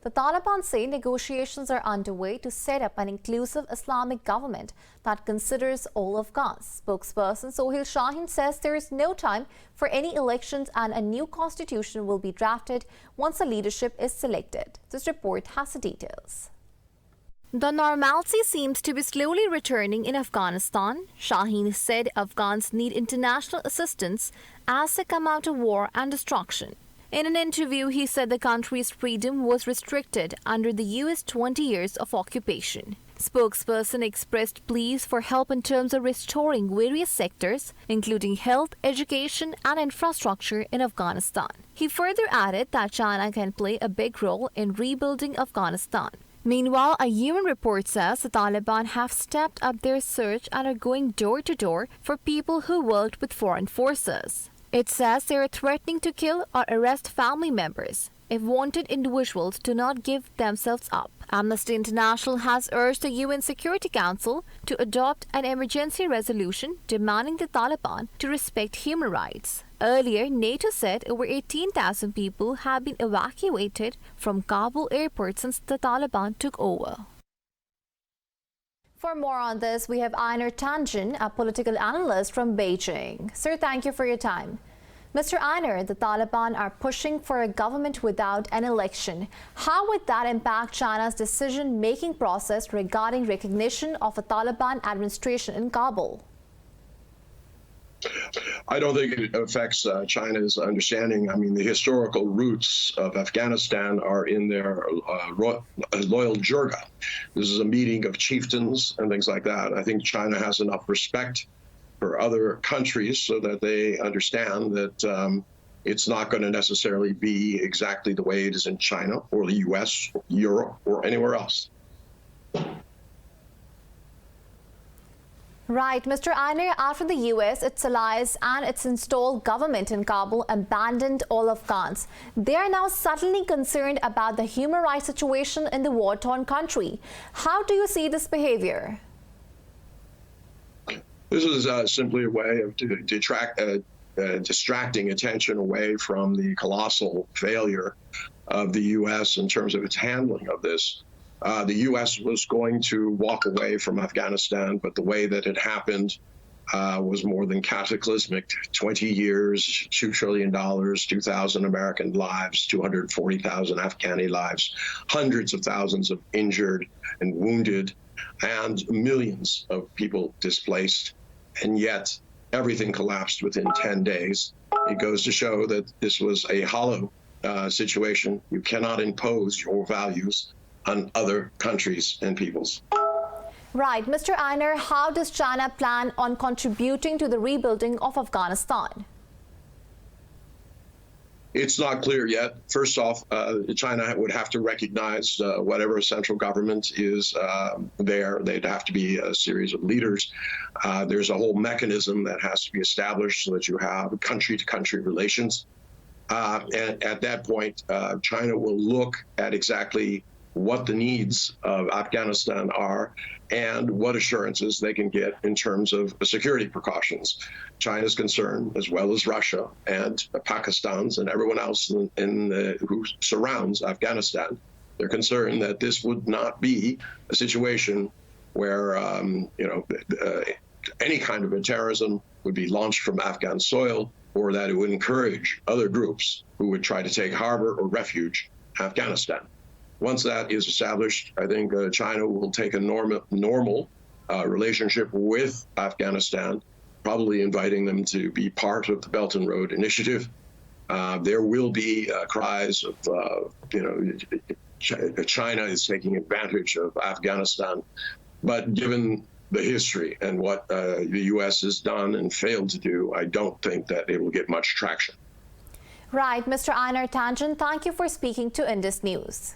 The Taliban say negotiations are underway to set up an inclusive Islamic government that considers all Afghans. Spokesperson Suhail Shaheen says there is no time for any elections and a new constitution will be drafted once the leadership is selected. This report has the details. The normalcy seems to be slowly returning in Afghanistan. Shaheen said Afghans need international assistance as they come out of war and destruction. In an interview, he said the country's freedom was restricted under the US 20 years of occupation. Spokesperson expressed pleas for help in terms of restoring various sectors, including health, education, and infrastructure in Afghanistan. He further added that China can play a big role in rebuilding Afghanistan. Meanwhile, a UN report says the Taliban have stepped up their search and are going door to door for people who worked with foreign forces. It says they are threatening to kill or arrest family members if wanted individuals do not give themselves up. Amnesty International has urged the UN Security Council to adopt an emergency resolution demanding the Taliban to respect human rights. Earlier, NATO said over 18,000 people have been evacuated from Kabul airport since the Taliban took over. For more on this, we have Einar Tangen, a political analyst from Beijing. Sir, thank you for your time. Mr. Einar, the Taliban are pushing for a government without an election. How would that impact China's decision-making process regarding recognition of a Taliban administration in Kabul? I don't think it affects China's understanding. I mean, the historical roots of Afghanistan are in their loyal jirga. This is a meeting of chieftains and things like that. I think China has enough respect for other countries so that they understand that it's not going to necessarily be exactly the way it is in China or the US, or Europe, or anywhere else. Right. Mr. Einar, after the US, its allies and its installed government in Kabul abandoned all Afghans, they are now suddenly concerned about the human rights situation in the war-torn country. How do you see this behavior? This is simply a way of distracting attention away from the colossal failure of the US in terms of its handling of this. The U.S. was going to walk away from Afghanistan, but the way that it happened was more than cataclysmic. 20 years, $2 trillion, 2,000 American lives, 240,000 Afghani lives, hundreds of thousands of injured and wounded, and millions of people displaced. And yet, everything collapsed within 10 days. It goes to show that this was a hollow situation. You cannot impose your values on other countries and peoples. Right. Mr. Einar, how does China plan on contributing to the rebuilding of Afghanistan? It's not clear yet. First off, China would have to recognize whatever central government is there. They'd have to be a series of leaders. There's a whole mechanism that has to be established so that you have country-to-country relations. And at that point, China will look at exactly what the needs of Afghanistan are and what assurances they can get in terms of security precautions. China's concern, as well as Russia and Pakistan's and everyone else who surrounds Afghanistan, they're concerned that this would not be a situation where any kind of a terrorism would be launched from Afghan soil, or that it would encourage other groups who would try to take harbor or refuge in Afghanistan. Once that is established, I think China will take a normal relationship with Afghanistan, probably inviting them to be part of the Belt and Road Initiative. There will be cries of, China is taking advantage of Afghanistan. But given the history and what the U.S. has done and failed to do, I don't think that it will get much traction. Right. Mr. Einar Tangen, thank you for speaking to Indus News.